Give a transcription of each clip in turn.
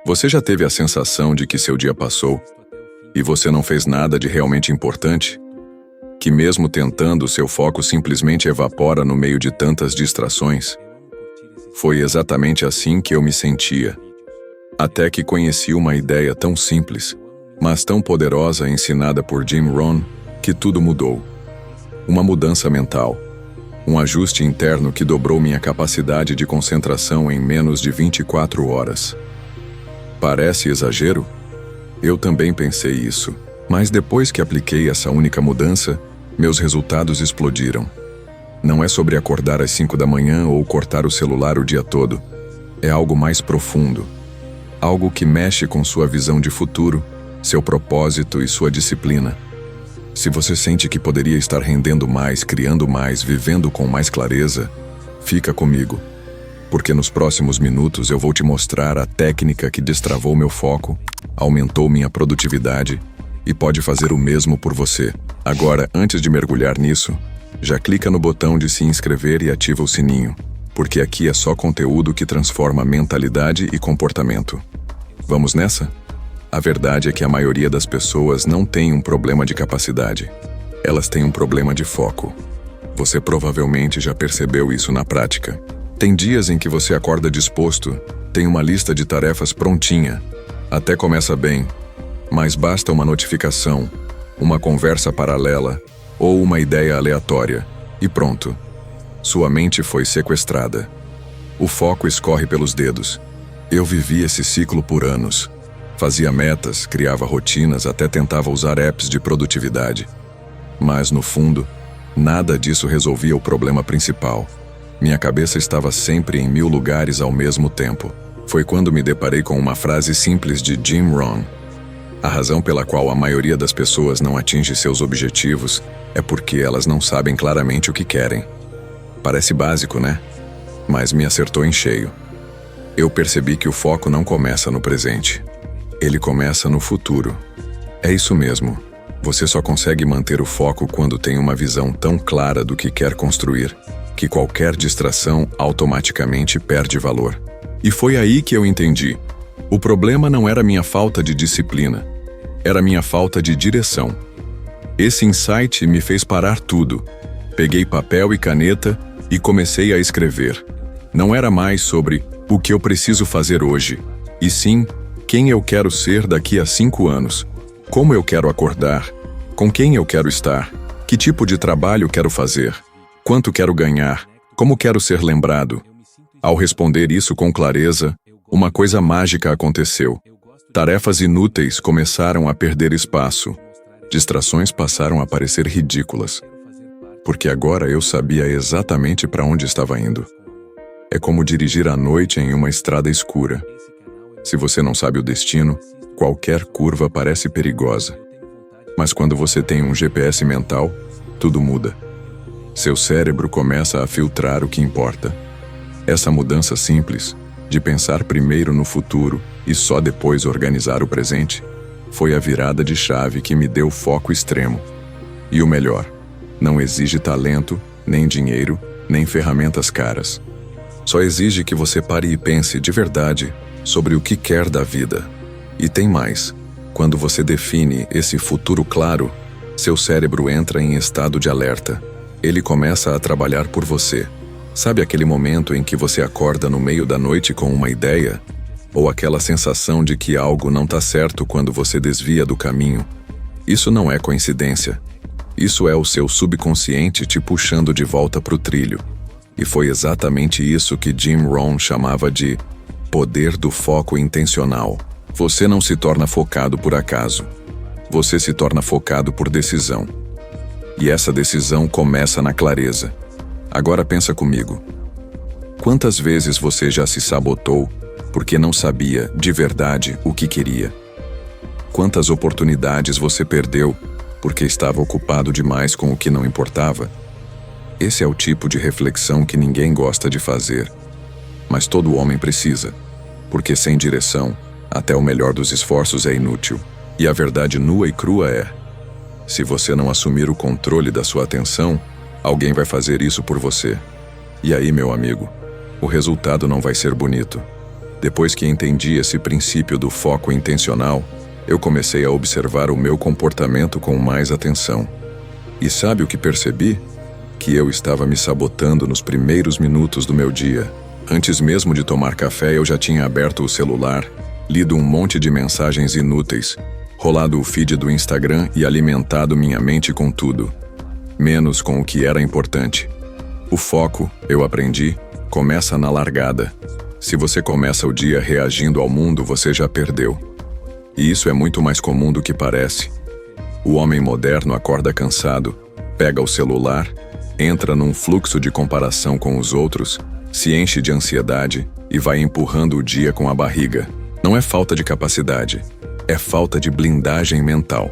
Você já teve a sensação de que seu dia passou e você não fez nada de realmente importante? Que mesmo tentando, seu foco simplesmente evapora no meio de tantas distrações? Foi exatamente assim que eu me sentia. Até que conheci uma ideia tão simples, mas tão poderosa ensinada por Jim Rohn, que tudo mudou. Uma mudança mental. Um ajuste interno que dobrou minha capacidade de concentração em menos de 24 horas. Parece exagero? Eu também pensei isso, mas depois que apliquei essa única mudança, meus resultados explodiram. Não é sobre acordar às 5 da manhã ou cortar o celular o dia todo. É algo mais profundo. Algo que mexe com sua visão de futuro, seu propósito e sua disciplina. Se você sente que poderia estar rendendo mais, criando mais, vivendo com mais clareza, fica comigo. Porque nos próximos minutos eu vou te mostrar a técnica que destravou meu foco, aumentou minha produtividade e pode fazer o mesmo por você. Agora, antes de mergulhar nisso, já clica no botão de se inscrever e ativa o sininho, porque aqui é só conteúdo que transforma mentalidade e comportamento. Vamos nessa? A verdade é que a maioria das pessoas não tem um problema de capacidade. Elas têm um problema de foco. Você provavelmente já percebeu isso na prática. Tem dias em que você acorda disposto, tem uma lista de tarefas prontinha, até começa bem, mas basta uma notificação, uma conversa paralela ou uma ideia aleatória, e pronto. Sua mente foi sequestrada. O foco escorre pelos dedos. Eu vivi esse ciclo por anos. Fazia metas, criava rotinas, até tentava usar apps de produtividade. Mas, no fundo, nada disso resolvia o problema principal. Minha cabeça estava sempre em 1000 lugares ao mesmo tempo. Foi quando me deparei com uma frase simples de Jim Rohn. A razão pela qual a maioria das pessoas não atinge seus objetivos é porque elas não sabem claramente o que querem. Parece básico, né? Mas me acertou em cheio. Eu percebi que o foco não começa no presente. Ele começa no futuro. É isso mesmo. Você só consegue manter o foco quando tem uma visão tão clara do que quer construir, que qualquer distração automaticamente perde valor. E foi aí que eu entendi. O problema não era minha falta de disciplina, era minha falta de direção. Esse insight me fez parar tudo. Peguei papel e caneta e comecei a escrever. Não era mais sobre o que eu preciso fazer hoje, e sim quem eu quero ser daqui a 5 anos, como eu quero acordar, com quem eu quero estar, que tipo de trabalho quero fazer, quanto quero ganhar, como quero ser lembrado. Ao responder isso com clareza, uma coisa mágica aconteceu. Tarefas inúteis começaram a perder espaço. Distrações passaram a parecer ridículas. Porque agora eu sabia exatamente para onde estava indo. É como dirigir à noite em uma estrada escura. Se você não sabe o destino, qualquer curva parece perigosa. Mas quando você tem um GPS mental, tudo muda. Seu cérebro começa a filtrar o que importa. Essa mudança simples, de pensar primeiro no futuro e só depois organizar o presente, foi a virada de chave que me deu foco extremo. E o melhor, não exige talento, nem dinheiro, nem ferramentas caras. Só exige que você pare e pense de verdade sobre o que quer da vida. E tem mais. Quando você define esse futuro claro, seu cérebro entra em estado de alerta. Ele começa a trabalhar por você. Sabe aquele momento em que você acorda no meio da noite com uma ideia? Ou aquela sensação de que algo não está certo quando você desvia do caminho? Isso não é coincidência. Isso é o seu subconsciente te puxando de volta para o trilho. E foi exatamente isso que Jim Rohn chamava de poder do foco intencional. Você não se torna focado por acaso. Você se torna focado por decisão. E essa decisão começa na clareza. Agora pensa comigo. Quantas vezes você já se sabotou porque não sabia, de verdade, o que queria? Quantas oportunidades você perdeu porque estava ocupado demais com o que não importava? Esse é o tipo de reflexão que ninguém gosta de fazer. Mas todo homem precisa, porque sem direção, até o melhor dos esforços é inútil. E a verdade nua e crua é: se você não assumir o controle da sua atenção, alguém vai fazer isso por você. E aí, meu amigo, o resultado não vai ser bonito. Depois que entendi esse princípio do foco intencional, eu comecei a observar o meu comportamento com mais atenção. E sabe o que percebi? Que eu estava me sabotando nos primeiros minutos do meu dia. Antes mesmo de tomar café, eu já tinha aberto o celular, lido um monte de mensagens inúteis, rolado o feed do Instagram e alimentado minha mente com tudo, menos com o que era importante. O foco, eu aprendi, começa na largada. Se você começa o dia reagindo ao mundo, você já perdeu. E isso é muito mais comum do que parece. O homem moderno acorda cansado, pega o celular, entra num fluxo de comparação com os outros, se enche de ansiedade e vai empurrando o dia com a barriga. Não é falta de capacidade, é falta de blindagem mental.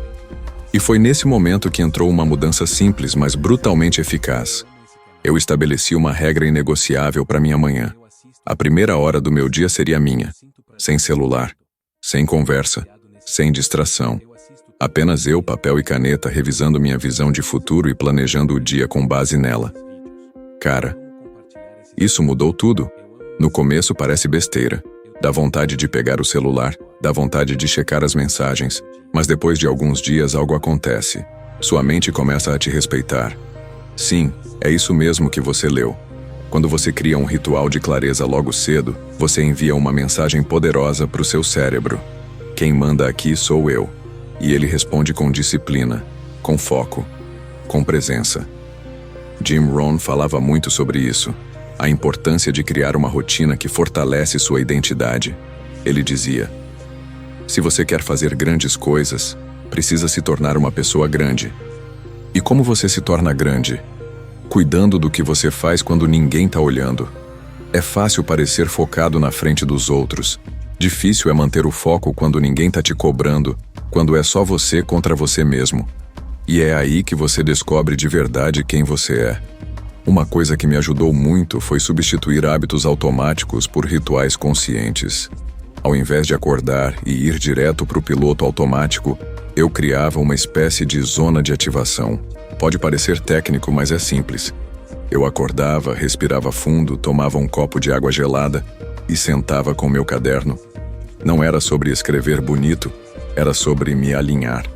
E foi nesse momento que entrou uma mudança simples, mas brutalmente eficaz. Eu estabeleci uma regra inegociável para minha manhã. A primeira hora do meu dia seria minha, sem celular, sem conversa, sem distração. Apenas eu, papel e caneta, revisando minha visão de futuro e planejando o dia com base nela. Cara, isso mudou tudo. No começo parece besteira. Dá vontade de pegar o celular, dá vontade de checar as mensagens, mas depois de alguns dias algo acontece. Sua mente começa a te respeitar. Sim, é isso mesmo que você leu. Quando você cria um ritual de clareza logo cedo, você envia uma mensagem poderosa para o seu cérebro. Quem manda aqui sou eu. E ele responde com disciplina, com foco, com presença. Jim Rohn falava muito sobre isso, a importância de criar uma rotina que fortalece sua identidade. Ele dizia: se você quer fazer grandes coisas, precisa se tornar uma pessoa grande. E como você se torna grande? Cuidando do que você faz quando ninguém está olhando. É fácil parecer focado na frente dos outros. Difícil é manter o foco quando ninguém está te cobrando, quando é só você contra você mesmo. E é aí que você descobre de verdade quem você é. Uma coisa que me ajudou muito foi substituir hábitos automáticos por rituais conscientes. Ao invés de acordar e ir direto para o piloto automático, eu criava uma espécie de zona de ativação. Pode parecer técnico, mas é simples. Eu acordava, respirava fundo, tomava um copo de água gelada e sentava com meu caderno. Não era sobre escrever bonito, era sobre me alinhar,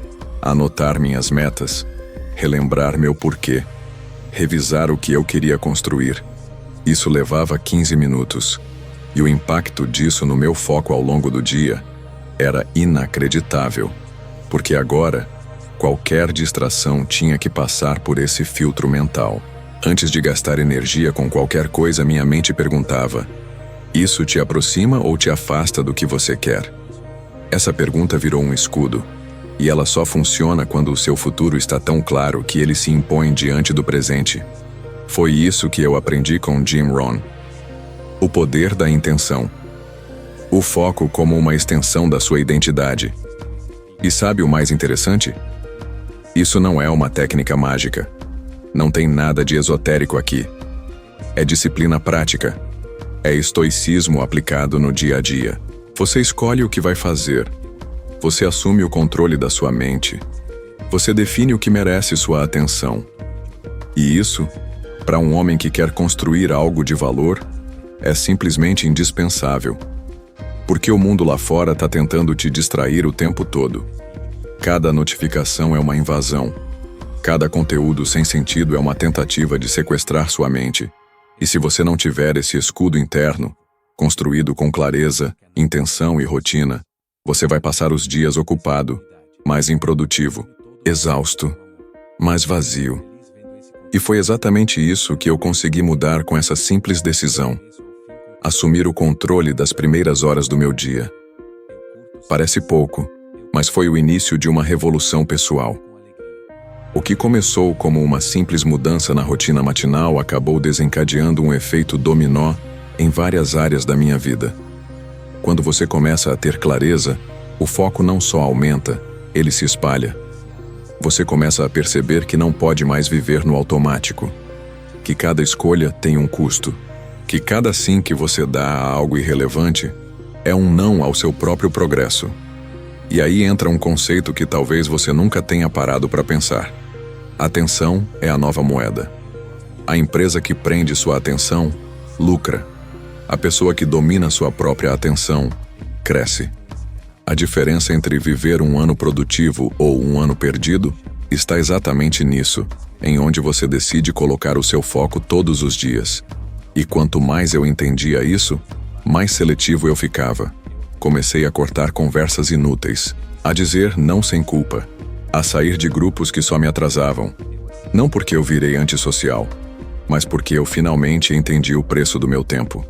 anotar minhas metas, relembrar meu porquê, revisar o que eu queria construir. Isso levava 15 minutos. E o impacto disso no meu foco ao longo do dia era inacreditável, porque agora qualquer distração tinha que passar por esse filtro mental. Antes de gastar energia com qualquer coisa, minha mente perguntava: isso te aproxima ou te afasta do que você quer? Essa pergunta virou um escudo, e ela só funciona quando o seu futuro está tão claro que ele se impõe diante do presente. Foi isso que eu aprendi com Jim Rohn. O poder da intenção. O foco como uma extensão da sua identidade. E sabe o mais interessante? Isso não é uma técnica mágica. Não tem nada de esotérico aqui. É disciplina prática. É estoicismo aplicado no dia a dia. Você escolhe o que vai fazer. Você assume o controle da sua mente. Você define o que merece sua atenção. E isso, para um homem que quer construir algo de valor, é simplesmente indispensável. Porque o mundo lá fora está tentando te distrair o tempo todo. Cada notificação é uma invasão. Cada conteúdo sem sentido é uma tentativa de sequestrar sua mente. E se você não tiver esse escudo interno, construído com clareza, intenção e rotina, você vai passar os dias ocupado, mais improdutivo, exausto, mais vazio. E foi exatamente isso que eu consegui mudar com essa simples decisão. Assumir o controle das primeiras horas do meu dia. Parece pouco, mas foi o início de uma revolução pessoal. O que começou como uma simples mudança na rotina matinal acabou desencadeando um efeito dominó em várias áreas da minha vida. Quando você começa a ter clareza, o foco não só aumenta, ele se espalha. Você começa a perceber que não pode mais viver no automático, que cada escolha tem um custo, que cada sim que você dá a algo irrelevante é um não ao seu próprio progresso. E aí entra um conceito que talvez você nunca tenha parado para pensar. Atenção é a nova moeda. A empresa que prende sua atenção lucra. A pessoa que domina sua própria atenção cresce. A diferença entre viver um ano produtivo ou um ano perdido está exatamente nisso, em onde você decide colocar o seu foco todos os dias. E quanto mais eu entendia isso, mais seletivo eu ficava. Comecei a cortar conversas inúteis, a dizer não sem culpa, a sair de grupos que só me atrasavam. Não porque eu virei antissocial, mas porque eu finalmente entendi o preço do meu tempo.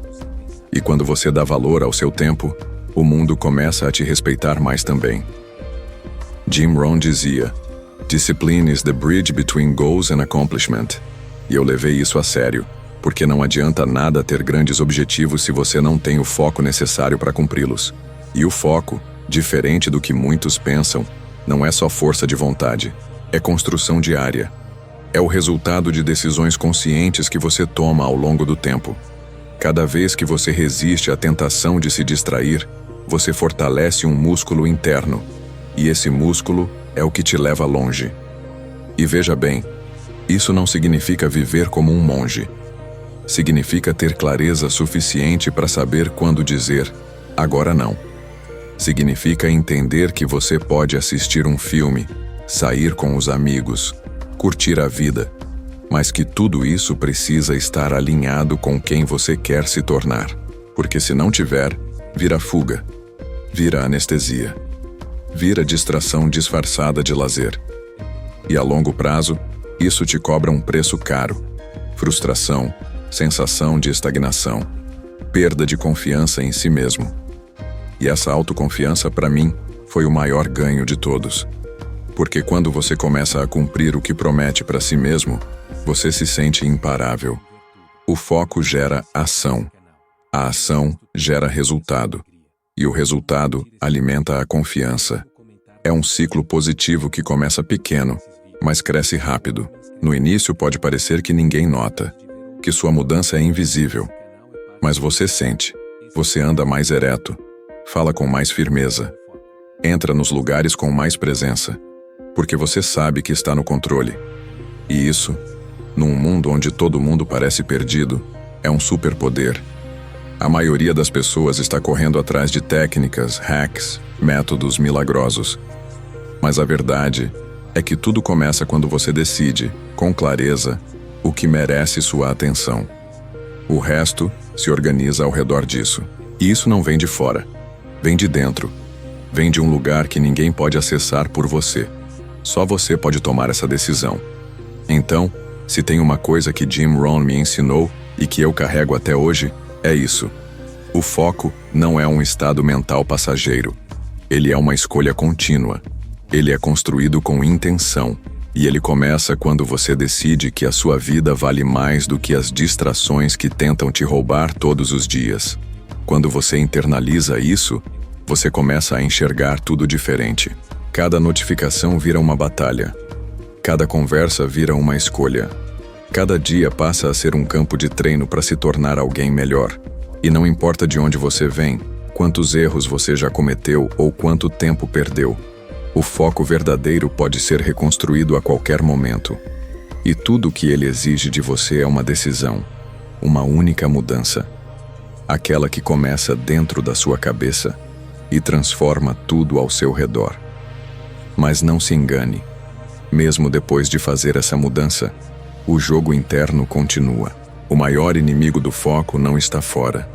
E quando você dá valor ao seu tempo, o mundo começa a te respeitar mais também. Jim Rohn dizia: "Discipline is the bridge between goals and accomplishment." E eu levei isso a sério, porque não adianta nada ter grandes objetivos se você não tem o foco necessário para cumpri-los. E o foco, diferente do que muitos pensam, não é só força de vontade, é construção diária. É o resultado de decisões conscientes que você toma ao longo do tempo. Cada vez que você resiste à tentação de se distrair, você fortalece um músculo interno, e esse músculo é o que te leva longe. E veja bem, isso não significa viver como um monge. Significa ter clareza suficiente para saber quando dizer agora não. Significa entender que você pode assistir um filme, sair com os amigos, curtir a vida, mas que tudo isso precisa estar alinhado com quem você quer se tornar. Porque se não tiver, vira fuga, vira anestesia, vira distração disfarçada de lazer. E a longo prazo, isso te cobra um preço caro: frustração, sensação de estagnação, perda de confiança em si mesmo. E essa autoconfiança, para mim, foi o maior ganho de todos. Porque quando você começa a cumprir o que promete para si mesmo, você se sente imparável. O foco gera ação. A ação gera resultado. E o resultado alimenta a confiança. É um ciclo positivo que começa pequeno, mas cresce rápido. No início pode parecer que ninguém nota, que sua mudança é invisível. Mas você sente. Você anda mais ereto, fala com mais firmeza, entra nos lugares com mais presença, porque você sabe que está no controle. E isso, num mundo onde todo mundo parece perdido, é um superpoder. A maioria das pessoas está correndo atrás de técnicas, hacks, métodos milagrosos. Mas a verdade é que tudo começa quando você decide, com clareza, o que merece sua atenção. O resto se organiza ao redor disso. E isso não vem de fora, vem de dentro. Vem de um lugar que ninguém pode acessar por você. Só você pode tomar essa decisão. Então, se tem uma coisa que Jim Rohn me ensinou e que eu carrego até hoje, é isso. O foco não é um estado mental passageiro. Ele é uma escolha contínua. Ele é construído com intenção. E ele começa quando você decide que a sua vida vale mais do que as distrações que tentam te roubar todos os dias. Quando você internaliza isso, você começa a enxergar tudo diferente. Cada notificação vira uma batalha. Cada conversa vira uma escolha. Cada dia passa a ser um campo de treino para se tornar alguém melhor. E não importa de onde você vem, quantos erros você já cometeu ou quanto tempo perdeu, o foco verdadeiro pode ser reconstruído a qualquer momento. E tudo o que ele exige de você é uma decisão, uma única mudança. Aquela que começa dentro da sua cabeça e transforma tudo ao seu redor. Mas não se engane. Mesmo depois de fazer essa mudança, o jogo interno continua. O maior inimigo do foco não está fora.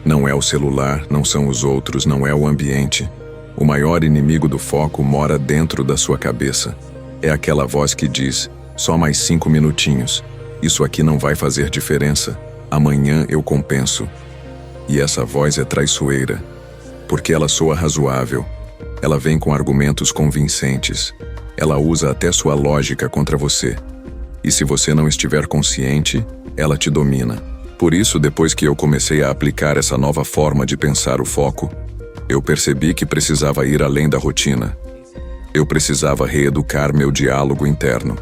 Não é o celular, não são os outros, não é o ambiente. O maior inimigo do foco mora dentro da sua cabeça. É aquela voz que diz: só mais 5 minutinhos. Isso aqui não vai fazer diferença. Amanhã eu compenso. E essa voz é traiçoeira, porque ela soa razoável. Ela vem com argumentos convincentes. Ela usa até sua lógica contra você. E se você não estiver consciente, ela te domina. Por isso, depois que eu comecei a aplicar essa nova forma de pensar o foco, eu percebi que precisava ir além da rotina. Eu precisava reeducar meu diálogo interno.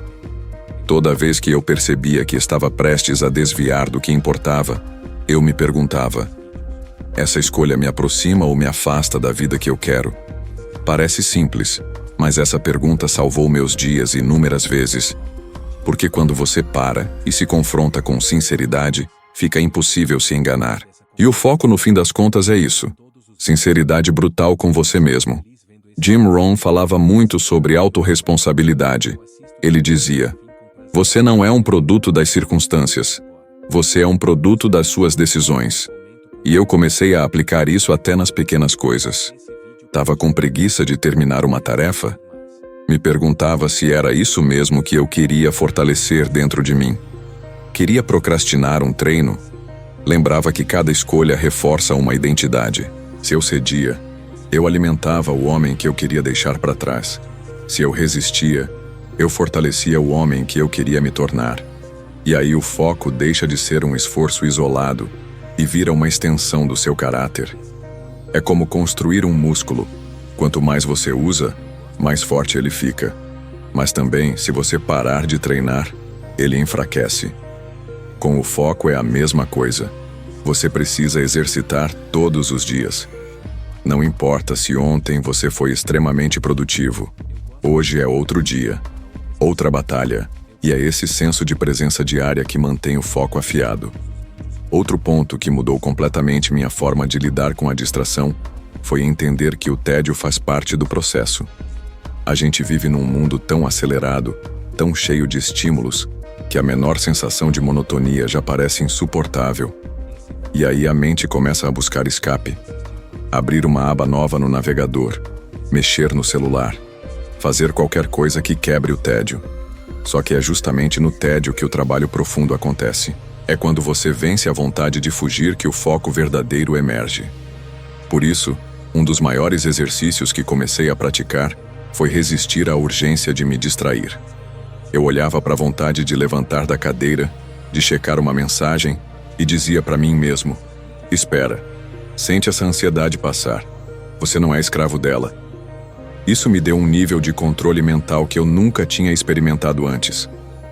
Toda vez que eu percebia que estava prestes a desviar do que importava, eu me perguntava: essa escolha me aproxima ou me afasta da vida que eu quero? Parece simples, mas essa pergunta salvou meus dias inúmeras vezes. Porque quando você para e se confronta com sinceridade, fica impossível se enganar. E o foco, no fim das contas, é isso: sinceridade brutal com você mesmo. Jim Rohn falava muito sobre autorresponsabilidade. Ele dizia: você não é um produto das circunstâncias. Você é um produto das suas decisões. E eu comecei a aplicar isso até nas pequenas coisas. Tava com preguiça de terminar uma tarefa? Me perguntava se era isso mesmo que eu queria fortalecer dentro de mim. Queria procrastinar um treino? Lembrava que cada escolha reforça uma identidade. Se eu cedia, eu alimentava o homem que eu queria deixar para trás. Se eu resistia, eu fortalecia o homem que eu queria me tornar. E aí o foco deixa de ser um esforço isolado e vira uma extensão do seu caráter. É como construir um músculo. Quanto mais você usa, mais forte ele fica. Mas também, se você parar de treinar, ele enfraquece. Com o foco é a mesma coisa. Você precisa exercitar todos os dias. Não importa se ontem você foi extremamente produtivo. Hoje é outro dia, outra batalha, e é esse senso de presença diária que mantém o foco afiado. Outro ponto que mudou completamente minha forma de lidar com a distração foi entender que o tédio faz parte do processo. A gente vive num mundo tão acelerado, tão cheio de estímulos, que a menor sensação de monotonia já parece insuportável. E aí a mente começa a buscar escape. Abrir uma aba nova no navegador, mexer no celular, fazer qualquer coisa que quebre o tédio. Só que é justamente no tédio que o trabalho profundo acontece. É quando você vence a vontade de fugir que o foco verdadeiro emerge. Por isso, um dos maiores exercícios que comecei a praticar foi resistir à urgência de me distrair. Eu olhava para a vontade de levantar da cadeira, de checar uma mensagem e dizia para mim mesmo: espera, sente essa ansiedade passar. Você não é escravo dela. Isso me deu um nível de controle mental que eu nunca tinha experimentado antes.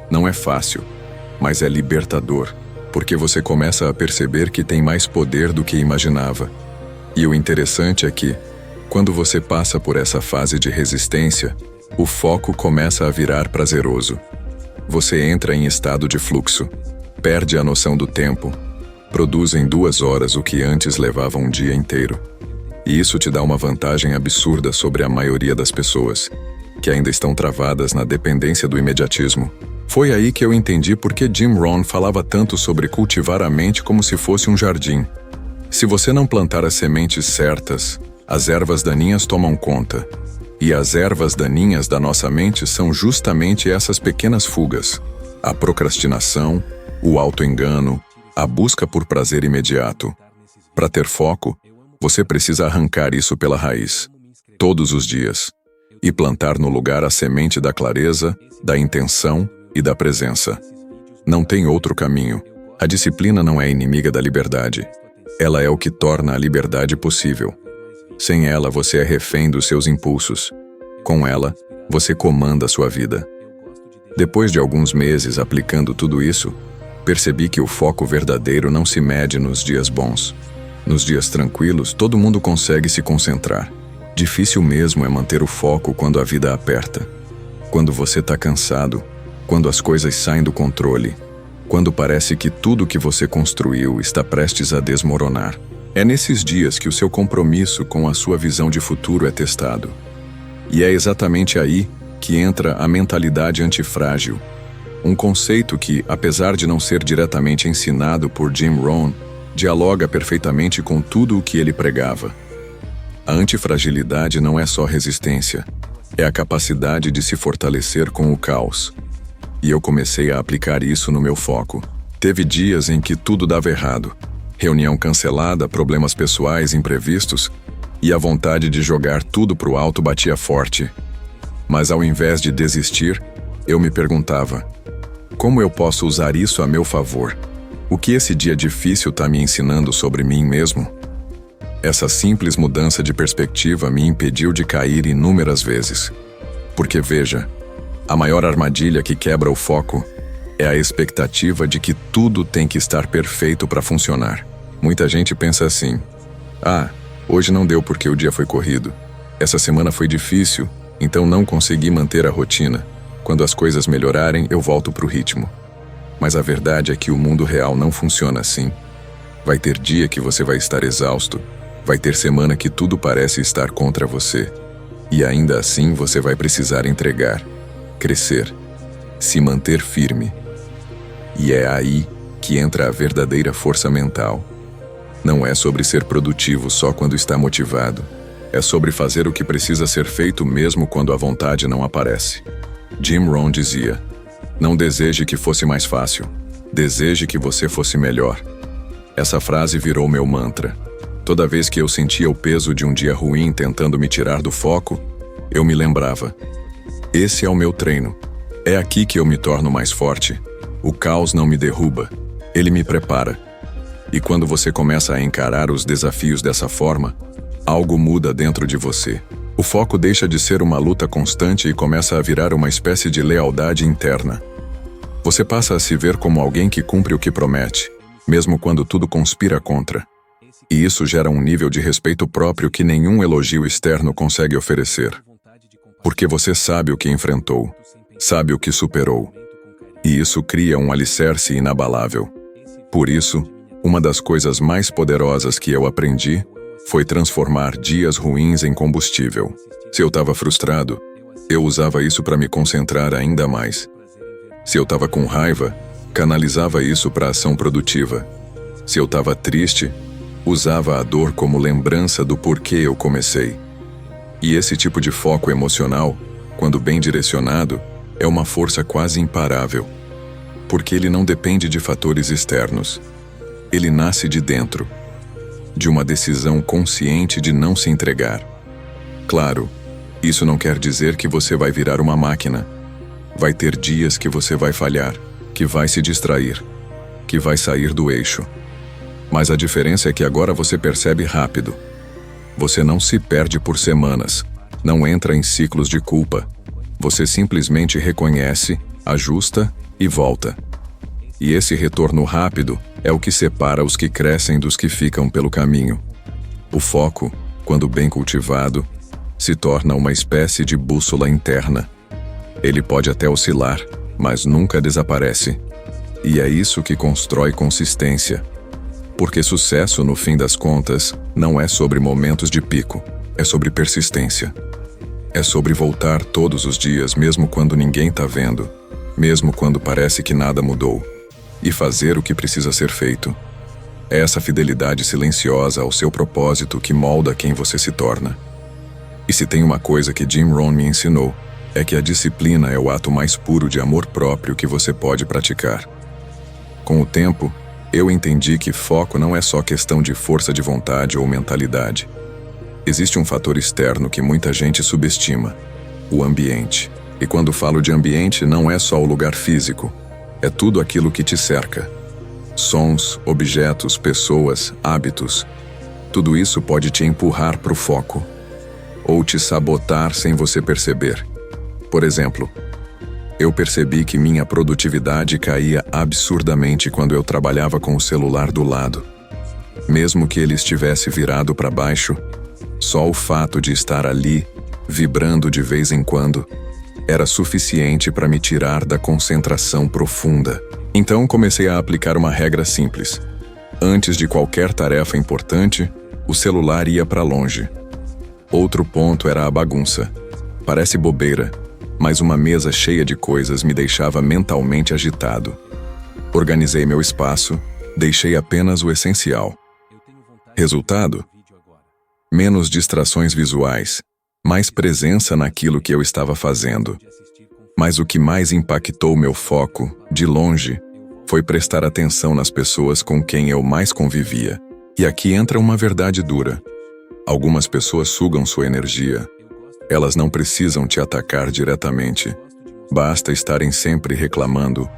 Não é fácil, mas é libertador, porque você começa a perceber que tem mais poder do que imaginava. E o interessante é que, quando você passa por essa fase de resistência, o foco começa a virar prazeroso. Você entra em estado de fluxo, perde a noção do tempo, produz em 2 horas o que antes levava um dia inteiro. E isso te dá uma vantagem absurda sobre a maioria das pessoas, que ainda estão travadas na dependência do imediatismo. Foi aí que eu entendi por que Jim Rohn falava tanto sobre cultivar a mente como se fosse um jardim. Se você não plantar as sementes certas, as ervas daninhas tomam conta. E as ervas daninhas da nossa mente são justamente essas pequenas fugas: a procrastinação, o auto-engano, a busca por prazer imediato. Para ter foco, você precisa arrancar isso pela raiz, todos os dias, e plantar no lugar a semente da clareza, da intenção e da presença. Não tem outro caminho. A disciplina não é inimiga da liberdade. Ela é o que torna a liberdade possível. Sem ela, você é refém dos seus impulsos. Com ela, você comanda a sua vida. Depois de alguns meses aplicando tudo isso, percebi que o foco verdadeiro não se mede nos dias bons. Nos dias tranquilos, todo mundo consegue se concentrar. Difícil mesmo é manter o foco quando a vida aperta. Quando você está cansado, quando as coisas saem do controle, quando parece que tudo que você construiu está prestes a desmoronar. É nesses dias que o seu compromisso com a sua visão de futuro é testado. E é exatamente aí que entra a mentalidade antifrágil, um conceito que, apesar de não ser diretamente ensinado por Jim Rohn, dialoga perfeitamente com tudo o que ele pregava. A antifragilidade não é só resistência, é a capacidade de se fortalecer com o caos. E eu comecei a aplicar isso no meu foco. Teve dias em que tudo dava errado. Reunião cancelada, problemas pessoais imprevistos, e a vontade de jogar tudo pro alto batia forte. Mas ao invés de desistir, eu me perguntava: como eu posso usar isso a meu favor? O que esse dia difícil está me ensinando sobre mim mesmo? Essa simples mudança de perspectiva me impediu de cair inúmeras vezes. Porque veja, a maior armadilha que quebra o foco é a expectativa de que tudo tem que estar perfeito para funcionar. Muita gente pensa assim: hoje não deu porque o dia foi corrido. Essa semana foi difícil, então não consegui manter a rotina. Quando as coisas melhorarem, eu volto para o ritmo. Mas a verdade é que o mundo real não funciona assim. Vai ter dia que você vai estar exausto. Vai ter semana que tudo parece estar contra você. E ainda assim você vai precisar entregar, crescer, se manter firme. E é aí que entra a verdadeira força mental. Não é sobre ser produtivo só quando está motivado. É sobre fazer o que precisa ser feito mesmo quando a vontade não aparece. Jim Rohn dizia: não deseje que fosse mais fácil, deseje que você fosse melhor. Essa frase virou meu mantra. Toda vez que eu sentia o peso de um dia ruim tentando me tirar do foco, eu me lembrava: esse é o meu treino. É aqui que eu me torno mais forte. O caos não me derruba, ele me prepara. E quando você começa a encarar os desafios dessa forma, algo muda dentro de você. O foco deixa de ser uma luta constante e começa a virar uma espécie de lealdade interna. Você passa a se ver como alguém que cumpre o que promete, mesmo quando tudo conspira contra. E isso gera um nível de respeito próprio que nenhum elogio externo consegue oferecer. Porque você sabe o que enfrentou, sabe o que superou. E isso cria um alicerce inabalável. Por isso, uma das coisas mais poderosas que eu aprendi foi transformar dias ruins em combustível. Se eu estava frustrado, eu usava isso para me concentrar ainda mais. Se eu estava com raiva, canalizava isso para ação produtiva. Se eu estava triste, usava a dor como lembrança do porquê eu comecei. E esse tipo de foco emocional, quando bem direcionado, é uma força quase imparável. Porque ele não depende de fatores externos. Ele nasce de dentro, de uma decisão consciente de não se entregar. Claro, isso não quer dizer que você vai virar uma máquina. Vai ter dias que você vai falhar, que vai se distrair, que vai sair do eixo. Mas a diferença é que agora você percebe rápido. Você não se perde por semanas, não entra em ciclos de culpa. Você simplesmente reconhece, ajusta e volta. E esse retorno rápido é o que separa os que crescem dos que ficam pelo caminho. O foco, quando bem cultivado, se torna uma espécie de bússola interna. Ele pode até oscilar, mas nunca desaparece. E é isso que constrói consistência. Porque sucesso, no fim das contas, não é sobre momentos de pico, é sobre persistência. É sobre voltar todos os dias, mesmo quando ninguém está vendo, mesmo quando parece que nada mudou, e fazer o que precisa ser feito. É essa fidelidade silenciosa ao seu propósito que molda quem você se torna. E se tem uma coisa que Jim Rohn me ensinou, é que a disciplina é o ato mais puro de amor próprio que você pode praticar. Com o tempo, eu entendi que foco não é só questão de força de vontade ou mentalidade. Existe um fator externo que muita gente subestima: o ambiente. E quando falo de ambiente, não é só o lugar físico. É tudo aquilo que te cerca. Sons, objetos, pessoas, hábitos. Tudo isso pode te empurrar para o foco. Ou te sabotar sem você perceber. Por exemplo, eu percebi que minha produtividade caía absurdamente quando eu trabalhava com o celular do lado. Mesmo que ele estivesse virado para baixo, só o fato de estar ali, vibrando de vez em quando, era suficiente para me tirar da concentração profunda. Então comecei a aplicar uma regra simples. Antes de qualquer tarefa importante, o celular ia para longe. Outro ponto era a bagunça. Parece bobeira, mas uma mesa cheia de coisas me deixava mentalmente agitado. Organizei meu espaço, deixei apenas o essencial. Resultado? Menos distrações visuais, mais presença naquilo que eu estava fazendo. Mas o que mais impactou meu foco, de longe, foi prestar atenção nas pessoas com quem eu mais convivia. E aqui entra uma verdade dura. Algumas pessoas sugam sua energia. Elas não precisam te atacar diretamente. Basta estarem sempre reclamando,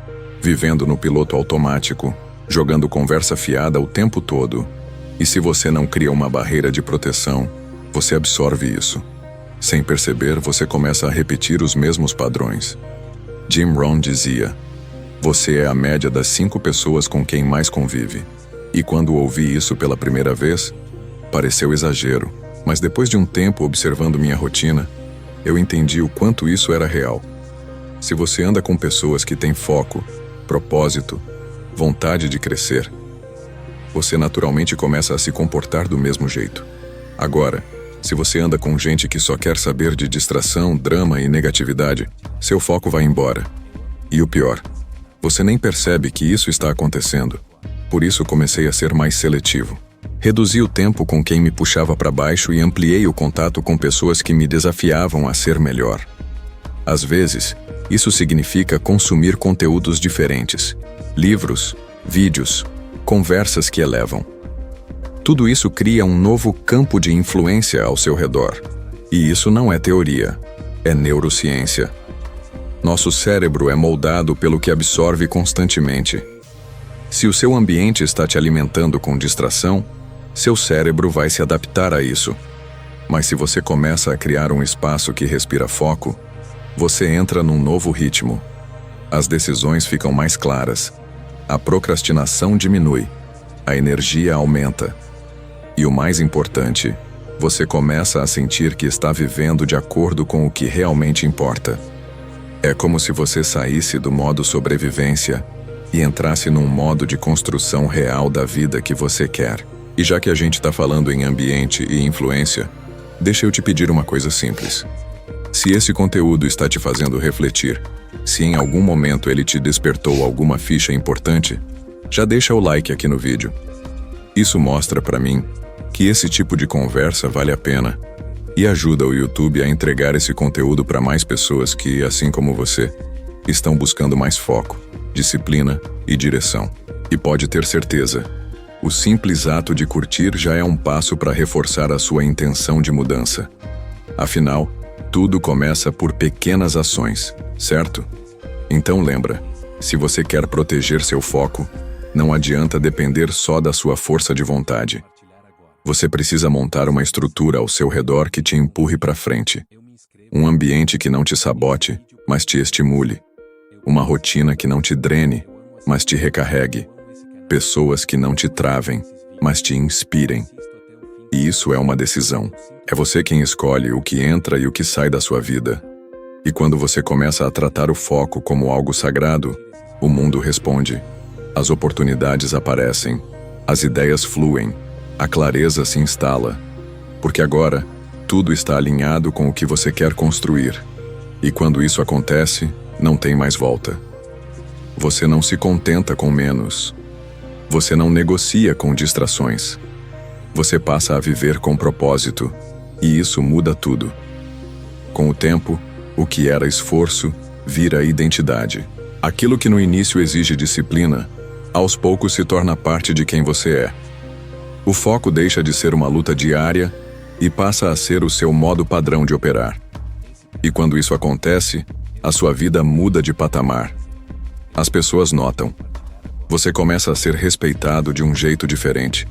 vivendo no piloto automático, jogando conversa fiada o tempo todo. E se você não cria uma barreira de proteção, você absorve isso. Sem perceber, você começa a repetir os mesmos padrões. Jim Rohn dizia: você é a média das 5 pessoas com quem mais convive. E quando ouvi isso pela primeira vez, pareceu exagero, mas depois de um tempo observando minha rotina, eu entendi o quanto isso era real. Se você anda com pessoas que têm foco, propósito, vontade de crescer, você naturalmente começa a se comportar do mesmo jeito. Agora, se você anda com gente que só quer saber de distração, drama e negatividade, seu foco vai embora. E o pior, você nem percebe que isso está acontecendo. Por isso comecei a ser mais seletivo. Reduzi o tempo com quem me puxava para baixo e ampliei o contato com pessoas que me desafiavam a ser melhor. Às vezes, isso significa consumir conteúdos diferentes, livros, vídeos, conversas que elevam. Tudo isso cria um novo campo de influência ao seu redor. E isso não é teoria, é neurociência. Nosso cérebro é moldado pelo que absorve constantemente. Se o seu ambiente está te alimentando com distração, seu cérebro vai se adaptar a isso. Mas se você começa a criar um espaço que respira foco, você entra num novo ritmo. As decisões ficam mais claras, a procrastinação diminui, a energia aumenta. E o mais importante, você começa a sentir que está vivendo de acordo com o que realmente importa. É como se você saísse do modo sobrevivência e entrasse num modo de construção real da vida que você quer. E já que a gente está falando em ambiente e influência, deixa eu te pedir uma coisa simples. Se esse conteúdo está te fazendo refletir, se em algum momento ele te despertou alguma ficha importante, já deixa o like aqui no vídeo. Isso mostra para mim que esse tipo de conversa vale a pena e ajuda o YouTube a entregar esse conteúdo para mais pessoas que, assim como você, estão buscando mais foco, disciplina e direção. E pode ter certeza, o simples ato de curtir já é um passo para reforçar a sua intenção de mudança. Afinal, tudo começa por pequenas ações, certo? Então lembra, se você quer proteger seu foco, não adianta depender só da sua força de vontade. Você precisa montar uma estrutura ao seu redor que te empurre para frente. Um ambiente que não te sabote, mas te estimule. Uma rotina que não te drene, mas te recarregue. Pessoas que não te travem, mas te inspirem. E isso é uma decisão. É você quem escolhe o que entra e o que sai da sua vida. E quando você começa a tratar o foco como algo sagrado, o mundo responde. As oportunidades aparecem, as ideias fluem, a clareza se instala. Porque agora, tudo está alinhado com o que você quer construir. E quando isso acontece, não tem mais volta. Você não se contenta com menos. Você não negocia com distrações. Você passa a viver com propósito, e isso muda tudo. Com o tempo, o que era esforço vira identidade. Aquilo que no início exige disciplina, aos poucos se torna parte de quem você é. O foco deixa de ser uma luta diária e passa a ser o seu modo padrão de operar. E quando isso acontece, a sua vida muda de patamar. As pessoas notam. Você começa a ser respeitado de um jeito diferente.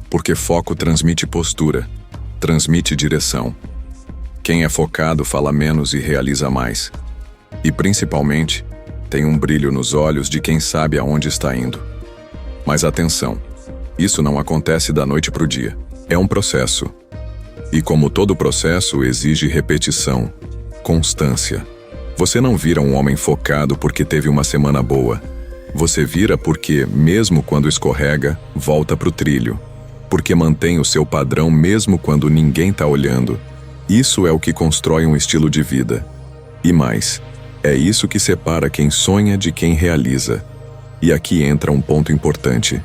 Porque foco transmite postura, transmite direção. Quem é focado fala menos e realiza mais. E principalmente, tem um brilho nos olhos de quem sabe aonde está indo. Mas atenção, isso não acontece da noite para o dia. É um processo. E como todo processo, exige repetição, constância. Você não vira um homem focado porque teve uma semana boa. Você vira porque, mesmo quando escorrega, volta para o trilho. Porque mantém o seu padrão mesmo quando ninguém está olhando. Isso é o que constrói um estilo de vida. E mais, é isso que separa quem sonha de quem realiza. E aqui entra um ponto importante.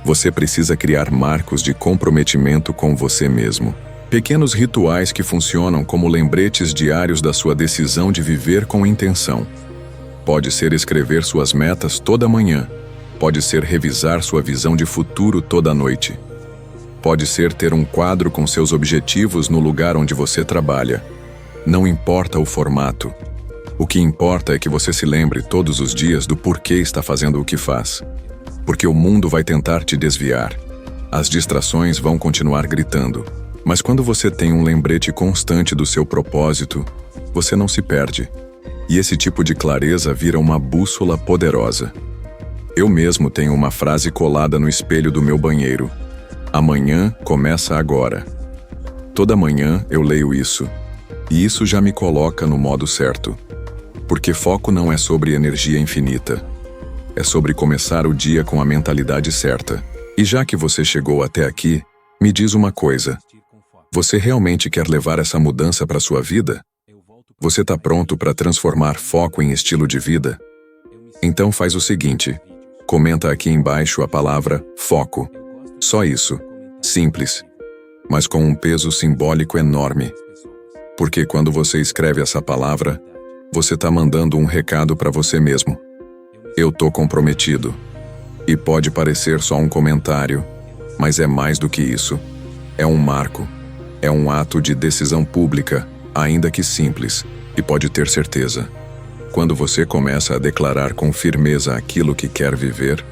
Você precisa criar marcos de comprometimento com você mesmo. Pequenos rituais que funcionam como lembretes diários da sua decisão de viver com intenção. Pode ser escrever suas metas toda manhã. Pode ser revisar sua visão de futuro toda noite. Pode ser ter um quadro com seus objetivos no lugar onde você trabalha. Não importa o formato. O que importa é que você se lembre todos os dias do porquê está fazendo o que faz. Porque o mundo vai tentar te desviar. As distrações vão continuar gritando. Mas quando você tem um lembrete constante do seu propósito, você não se perde. E esse tipo de clareza vira uma bússola poderosa. Eu mesmo tenho uma frase colada no espelho do meu banheiro. Amanhã começa agora. Toda manhã eu leio isso. E isso já me coloca no modo certo. Porque foco não é sobre energia infinita. É sobre começar o dia com a mentalidade certa. E já que você chegou até aqui, me diz uma coisa. Você realmente quer levar essa mudança para sua vida? Você está pronto para transformar foco em estilo de vida? Então faz o seguinte, comenta aqui embaixo a palavra foco. Só isso. Simples. Mas com um peso simbólico enorme. Porque quando você escreve essa palavra, você está mandando um recado para você mesmo. Eu tô comprometido. E pode parecer só um comentário, mas é mais do que isso. É um marco. É um ato de decisão pública, ainda que simples, e pode ter certeza. Quando você começa a declarar com firmeza aquilo que quer viver,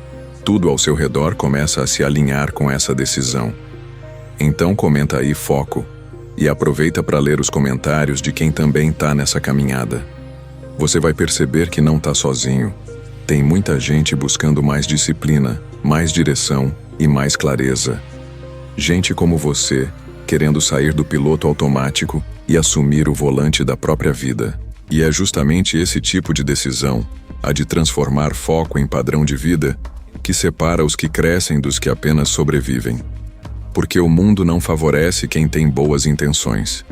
tudo ao seu redor começa a se alinhar com essa decisão. Então comenta aí foco, e aproveita para ler os comentários de quem também está nessa caminhada. Você vai perceber que não está sozinho. Tem muita gente buscando mais disciplina, mais direção e mais clareza. Gente como você, querendo sair do piloto automático e assumir o volante da própria vida. E é justamente esse tipo de decisão, a de transformar foco em padrão de vida, que separa os que crescem dos que apenas sobrevivem. Porque o mundo não favorece quem tem boas intenções.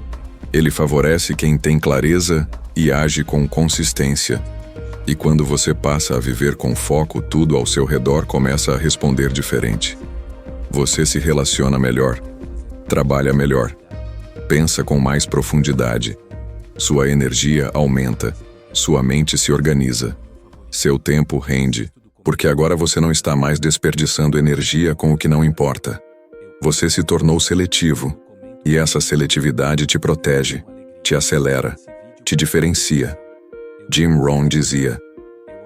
Ele favorece quem tem clareza e age com consistência. E quando você passa a viver com foco, tudo ao seu redor começa a responder diferente. Você se relaciona melhor, trabalha melhor, pensa com mais profundidade. Sua energia aumenta, sua mente se organiza. Seu tempo rende, porque agora você não está mais desperdiçando energia com o que não importa. Você se tornou seletivo, e essa seletividade te protege, te acelera, te diferencia. Jim Rohn dizia: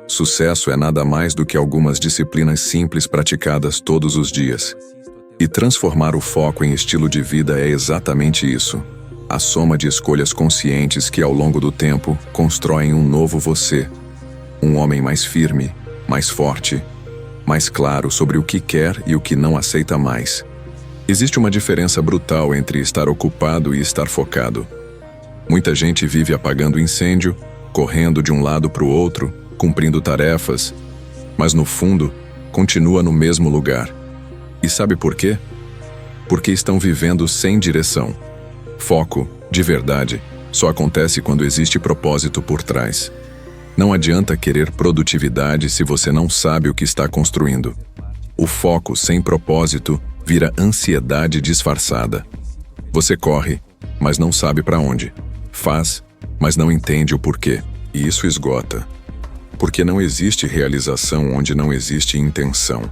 sucesso é nada mais do que algumas disciplinas simples praticadas todos os dias. E transformar o foco em estilo de vida é exatamente isso. A soma de escolhas conscientes que, ao longo do tempo, constroem um novo você. Um homem mais firme, mais forte, mais claro sobre o que quer e o que não aceita mais. Existe uma diferença brutal entre estar ocupado e estar focado. Muita gente vive apagando incêndio, correndo de um lado para o outro, cumprindo tarefas, mas no fundo, continua no mesmo lugar. E sabe por quê? Porque estão vivendo sem direção. Foco, de verdade, só acontece quando existe propósito por trás. Não adianta querer produtividade se você não sabe o que está construindo. O foco sem propósito vira ansiedade disfarçada. Você corre, mas não sabe para onde. Faz, mas não entende o porquê. E isso esgota. Porque não existe realização onde não existe intenção.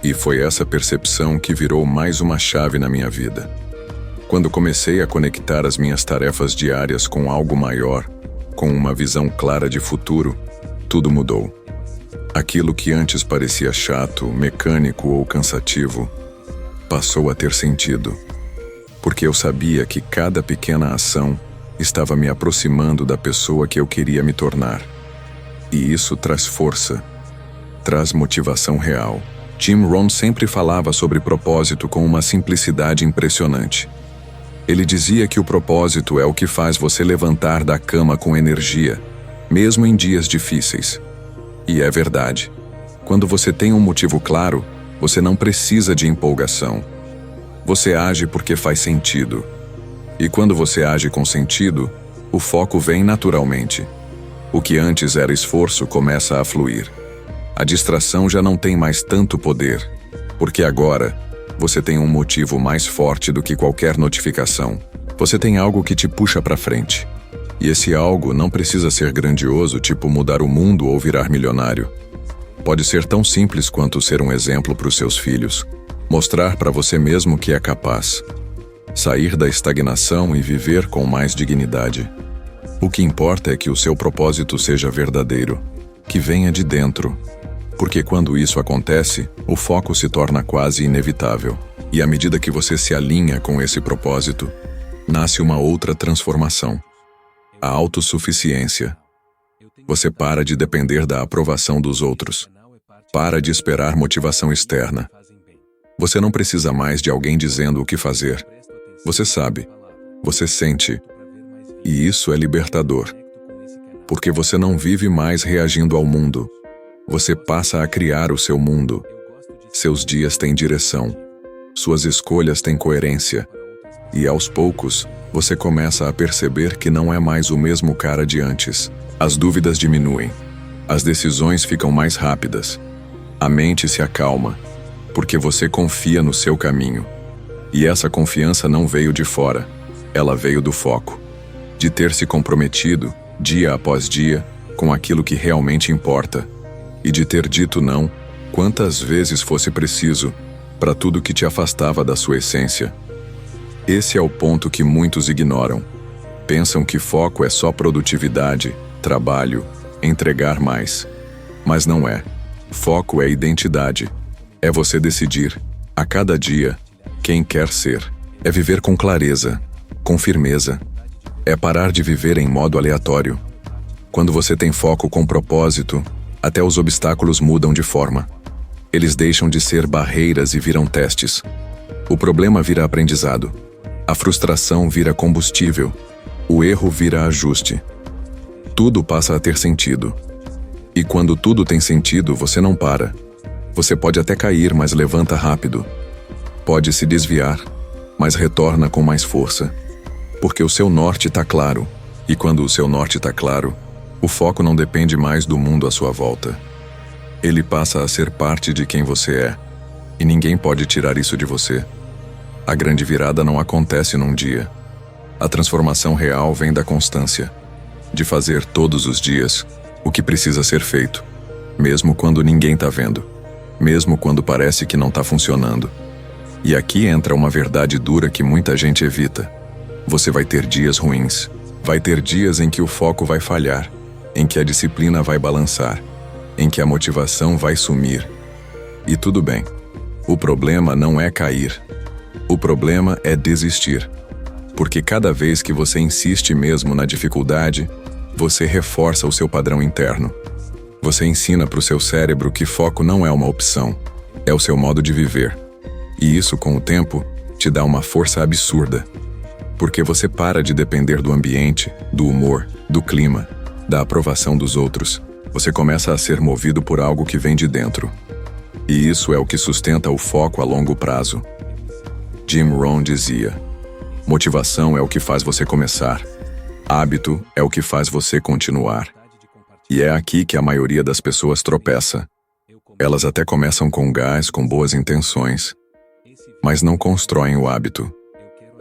E foi essa percepção que virou mais uma chave na minha vida. Quando comecei a conectar as minhas tarefas diárias com algo maior, com uma visão clara de futuro, tudo mudou. Aquilo que antes parecia chato, mecânico ou cansativo, passou a ter sentido. Porque eu sabia que cada pequena ação estava me aproximando da pessoa que eu queria me tornar. E isso traz força, traz motivação real. Jim Rohn sempre falava sobre propósito com uma simplicidade impressionante. Ele dizia que o propósito é o que faz você levantar da cama com energia, mesmo em dias difíceis. E é verdade. Quando você tem um motivo claro, você não precisa de empolgação. Você age porque faz sentido. E quando você age com sentido, o foco vem naturalmente. O que antes era esforço começa a fluir. A distração já não tem mais tanto poder, porque agora você tem um motivo mais forte do que qualquer notificação. Você tem algo que te puxa para frente. E esse algo não precisa ser grandioso, tipo mudar o mundo ou virar milionário. Pode ser tão simples quanto ser um exemplo para os seus filhos, mostrar para você mesmo que é capaz, sair da estagnação e viver com mais dignidade. O que importa é que o seu propósito seja verdadeiro, que venha de dentro, porque quando isso acontece, o foco se torna quase inevitável. E à medida que você se alinha com esse propósito, nasce uma outra transformação. A autossuficiência. Você para de depender da aprovação dos outros. Para de esperar motivação externa. Você não precisa mais de alguém dizendo o que fazer. Você sabe. Você sente. E isso é libertador. Porque você não vive mais reagindo ao mundo. Você passa a criar o seu mundo. Seus dias têm direção. Suas escolhas têm coerência. E aos poucos, você começa a perceber que não é mais o mesmo cara de antes. As dúvidas diminuem. As decisões ficam mais rápidas. A mente se acalma, porque você confia no seu caminho. E essa confiança não veio de fora, ela veio do foco. De ter se comprometido, dia após dia, com aquilo que realmente importa. E de ter dito não, quantas vezes fosse preciso, para tudo que te afastava da sua essência. Esse é o ponto que muitos ignoram. Pensam que foco é só produtividade, trabalho, entregar mais. Mas não é. Foco é identidade. É você decidir, a cada dia, quem quer ser. É viver com clareza, com firmeza. É parar de viver em modo aleatório. Quando você tem foco com propósito, até os obstáculos mudam de forma. Eles deixam de ser barreiras e viram testes. O problema vira aprendizado. A frustração vira combustível. O erro vira ajuste. Tudo passa a ter sentido. E quando tudo tem sentido, você não para. Você pode até cair, mas levanta rápido. Pode se desviar, mas retorna com mais força. Porque o seu norte está claro. E quando o seu norte está claro, o foco não depende mais do mundo à sua volta. Ele passa a ser parte de quem você é. E ninguém pode tirar isso de você. A grande virada não acontece num dia. A transformação real vem da constância. De fazer todos os dias o que precisa ser feito. Mesmo quando ninguém está vendo. Mesmo quando parece que não está funcionando. E aqui entra uma verdade dura que muita gente evita. Você vai ter dias ruins. Vai ter dias em que o foco vai falhar. Em que a disciplina vai balançar. Em que a motivação vai sumir. E tudo bem. O problema não é cair. O problema é desistir. Porque cada vez que você insiste mesmo na dificuldade, você reforça o seu padrão interno. Você ensina para o seu cérebro que foco não é uma opção, é o seu modo de viver. E isso, com o tempo, te dá uma força absurda. Porque você para de depender do ambiente, do humor, do clima, da aprovação dos outros. Você começa a ser movido por algo que vem de dentro. E isso é o que sustenta o foco a longo prazo. Jim Rohn dizia: motivação é o que faz você começar. Hábito é o que faz você continuar. E é aqui que a maioria das pessoas tropeça. Elas até começam com gás, com boas intenções, mas não constroem o hábito.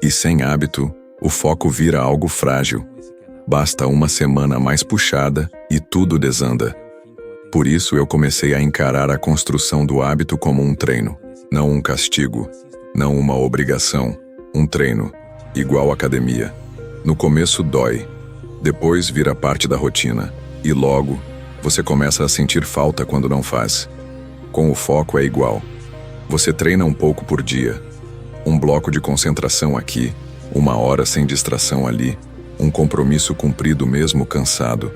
E sem hábito, o foco vira algo frágil. Basta uma semana mais puxada e tudo desanda. Por isso eu comecei a encarar a construção do hábito como um treino, não um castigo, não uma obrigação, um treino, igual academia. No começo dói, depois vira parte da rotina, e logo você começa a sentir falta quando não faz. Com o foco é igual. Você treina um pouco por dia, um bloco de concentração aqui, 1 hora sem distração ali, um compromisso cumprido mesmo cansado.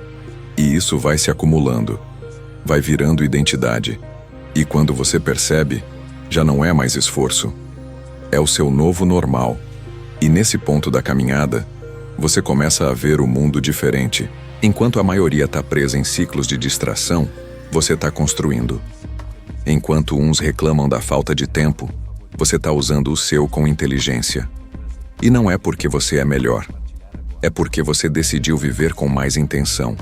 E isso vai se acumulando, vai virando identidade. E quando você percebe, já não é mais esforço. É o seu novo normal. E nesse ponto da caminhada, você começa a ver o mundo diferente. Enquanto a maioria está presa em ciclos de distração, você está construindo. Enquanto uns reclamam da falta de tempo, você está usando o seu com inteligência. E não é porque você é melhor. É porque você decidiu viver com mais intenção.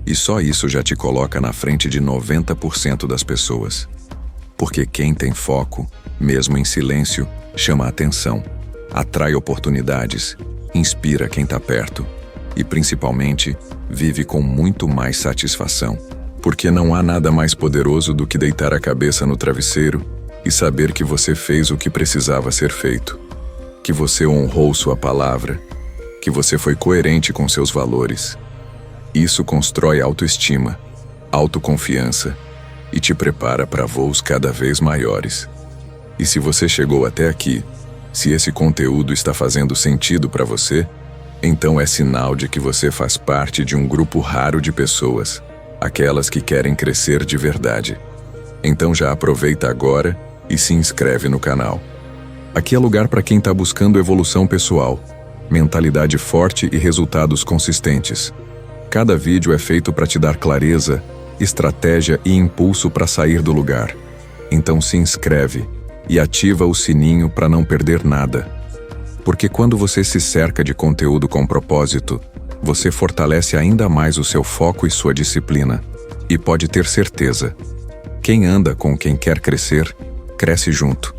E só isso já te coloca na frente de 90% das pessoas. Porque quem tem foco, mesmo em silêncio, chama a atenção, atrai oportunidades, inspira quem está perto e, principalmente, vive com muito mais satisfação. Porque não há nada mais poderoso do que deitar a cabeça no travesseiro e saber que você fez o que precisava ser feito, que você honrou sua palavra, que você foi coerente com seus valores. Isso constrói autoestima, autoconfiança e te prepara para voos cada vez maiores. E se você chegou até aqui, se esse conteúdo está fazendo sentido para você, então é sinal de que você faz parte de um grupo raro de pessoas, aquelas que querem crescer de verdade. Então já aproveita agora e se inscreve no canal. Aqui é lugar para quem está buscando evolução pessoal, mentalidade forte e resultados consistentes. Cada vídeo é feito para te dar clareza, estratégia e impulso para sair do lugar. Então se inscreve e ativa o sininho para não perder nada. Porque quando você se cerca de conteúdo com propósito, você fortalece ainda mais o seu foco e sua disciplina. E pode ter certeza, quem anda com quem quer crescer, cresce junto.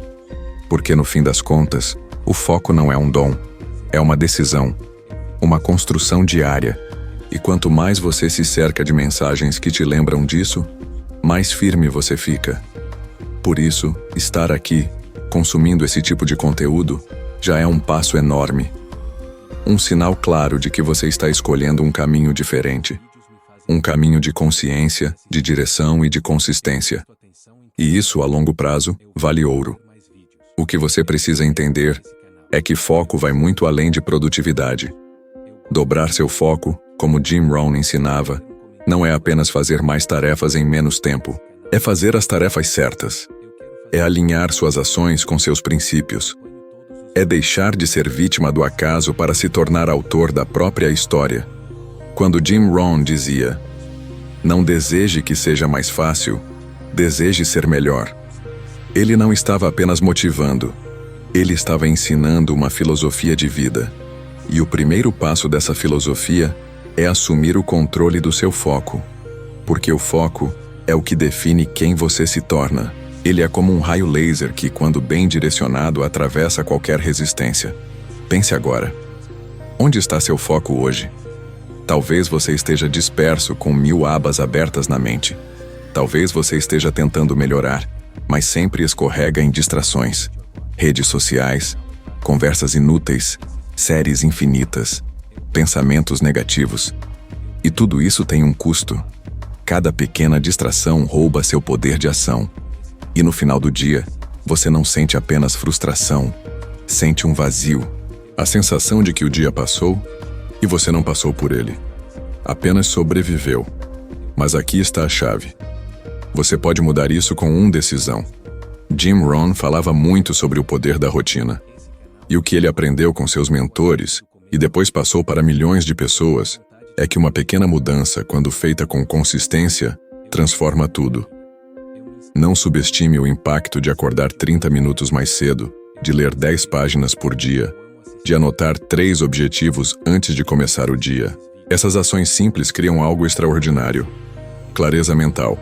Porque no fim das contas, o foco não é um dom, é uma decisão, uma construção diária. E quanto mais você se cerca de mensagens que te lembram disso, mais firme você fica. Por isso, estar aqui, consumindo esse tipo de conteúdo, já é um passo enorme. Um sinal claro de que você está escolhendo um caminho diferente. Um caminho de consciência, de direção e de consistência. E isso, a longo prazo, vale ouro. O que você precisa entender é que foco vai muito além de produtividade. Dobrar seu foco, como Jim Rohn ensinava, não é apenas fazer mais tarefas em menos tempo. É fazer as tarefas certas. É alinhar suas ações com seus princípios. É deixar de ser vítima do acaso para se tornar autor da própria história. Quando Jim Rohn dizia: "Não deseje que seja mais fácil, deseje ser melhor", ele não estava apenas motivando, ele estava ensinando uma filosofia de vida. E o primeiro passo dessa filosofia é assumir o controle do seu foco. Porque o foco é o que define quem você se torna. Ele é como um raio laser que, quando bem direcionado, atravessa qualquer resistência. Pense agora. Onde está seu foco hoje? Talvez você esteja disperso com 1000 abas abertas na mente. Talvez você esteja tentando melhorar, mas sempre escorrega em distrações. Redes sociais, conversas inúteis, séries infinitas, pensamentos negativos. E tudo isso tem um custo. Cada pequena distração rouba seu poder de ação. E no final do dia, você não sente apenas frustração, sente um vazio. A sensação de que o dia passou e você não passou por ele. Apenas sobreviveu. Mas aqui está a chave. Você pode mudar isso com uma decisão. Jim Rohn falava muito sobre o poder da rotina. E o que ele aprendeu com seus mentores, e depois passou para milhões de pessoas, é que uma pequena mudança, quando feita com consistência, transforma tudo. Não subestime o impacto de acordar 30 minutos mais cedo, de ler 10 páginas por dia, de anotar 3 objetivos antes de começar o dia. Essas ações simples criam algo extraordinário. Clareza mental.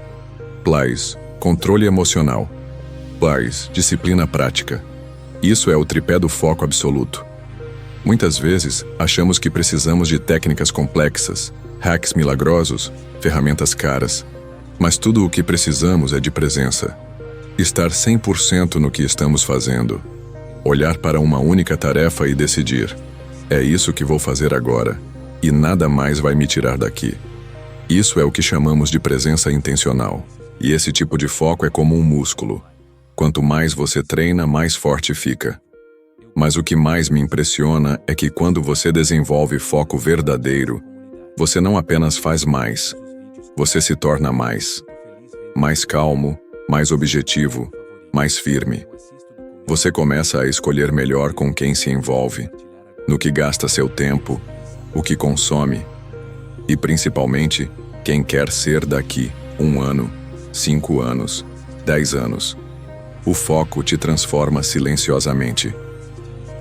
Place, controle emocional. Place, disciplina prática. Isso é o tripé do foco absoluto. Muitas vezes, achamos que precisamos de técnicas complexas, hacks milagrosos, ferramentas caras. Mas tudo o que precisamos é de presença. Estar 100% no que estamos fazendo. Olhar para uma única tarefa e decidir: é isso que vou fazer agora, e nada mais vai me tirar daqui. Isso é o que chamamos de presença intencional. E esse tipo de foco é como um músculo. Quanto mais você treina, mais forte fica. Mas o que mais me impressiona é que quando você desenvolve foco verdadeiro, você não apenas faz mais, você se torna mais. Mais calmo, mais objetivo, mais firme. Você começa a escolher melhor com quem se envolve, no que gasta seu tempo, o que consome, e principalmente, quem quer ser daqui 1 ano, 5 anos, 10 anos. O foco te transforma silenciosamente.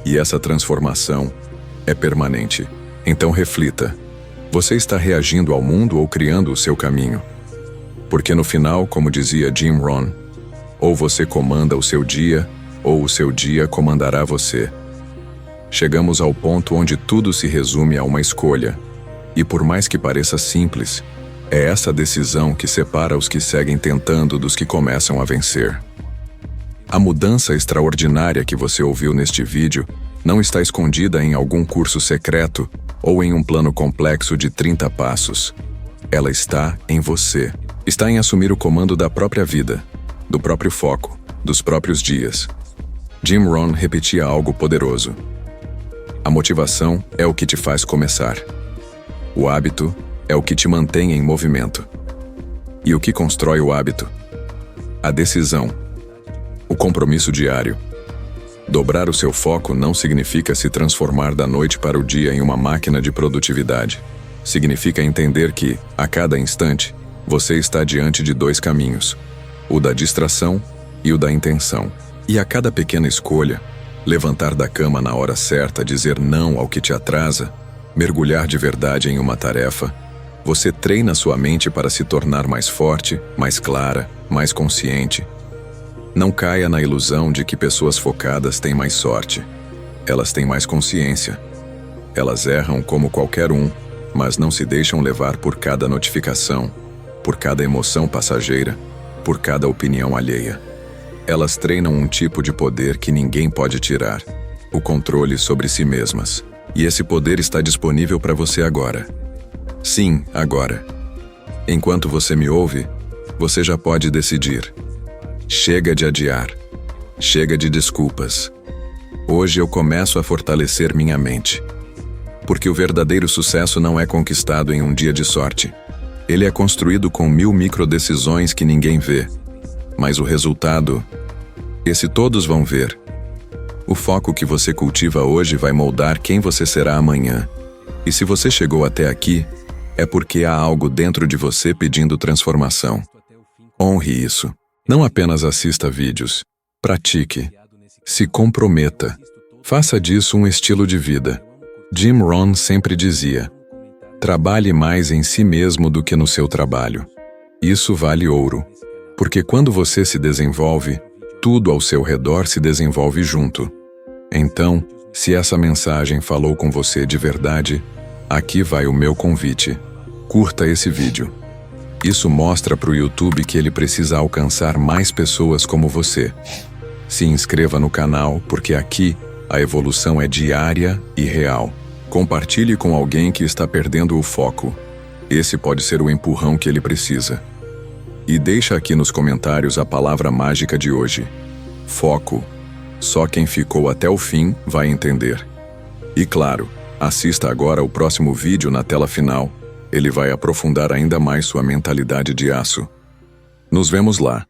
E essa transformação é permanente. Então reflita. Você está reagindo ao mundo ou criando o seu caminho? Porque no final, como dizia Jim Rohn, ou você comanda o seu dia, ou o seu dia comandará você. Chegamos ao ponto onde tudo se resume a uma escolha. E por mais que pareça simples, é essa decisão que separa os que seguem tentando dos que começam a vencer. A mudança extraordinária que você ouviu neste vídeo não está escondida em algum curso secreto ou em um plano complexo de 30 passos. Ela está em você. Está em assumir o comando da própria vida, do próprio foco, dos próprios dias. Jim Rohn repetia algo poderoso. A motivação é o que te faz começar. O hábito é o que te mantém em movimento. E o que constrói o hábito? A decisão. O compromisso diário. Dobrar o seu foco não significa se transformar da noite para o dia em uma máquina de produtividade. Significa entender que, a cada instante, você está diante de 2 caminhos: o da distração e o da intenção. E a cada pequena escolha, levantar da cama na hora certa, dizer não ao que te atrasa, mergulhar de verdade em uma tarefa, você treina sua mente para se tornar mais forte, mais clara, mais consciente. Não caia na ilusão de que pessoas focadas têm mais sorte. Elas têm mais consciência. Elas erram como qualquer um, mas não se deixam levar por cada notificação, por cada emoção passageira, por cada opinião alheia. Elas treinam um tipo de poder que ninguém pode tirar, o controle sobre si mesmas. E esse poder está disponível para você agora. Sim, agora. Enquanto você me ouve, você já pode decidir. Chega de adiar. Chega de desculpas. Hoje eu começo a fortalecer minha mente. Porque o verdadeiro sucesso não é conquistado em um dia de sorte. Ele é construído com 1000 microdecisões que ninguém vê. Mas o resultado, esse todos vão ver. O foco que você cultiva hoje vai moldar quem você será amanhã. E se você chegou até aqui, é porque há algo dentro de você pedindo transformação. Honre isso. Não apenas assista vídeos. Pratique. Se comprometa. Faça disso um estilo de vida. Jim Rohn sempre dizia: trabalhe mais em si mesmo do que no seu trabalho. Isso vale ouro. Porque quando você se desenvolve, tudo ao seu redor se desenvolve junto. Então, se essa mensagem falou com você de verdade, aqui vai o meu convite. Curta esse vídeo. Isso mostra para o YouTube que ele precisa alcançar mais pessoas como você. Se inscreva no canal, porque aqui a evolução é diária e real. Compartilhe com alguém que está perdendo o foco. Esse pode ser o empurrão que ele precisa. E deixa aqui nos comentários a palavra mágica de hoje. Foco. Só quem ficou até o fim vai entender. E claro, assista agora o próximo vídeo na tela final. Ele vai aprofundar ainda mais sua mentalidade de aço. Nos vemos lá.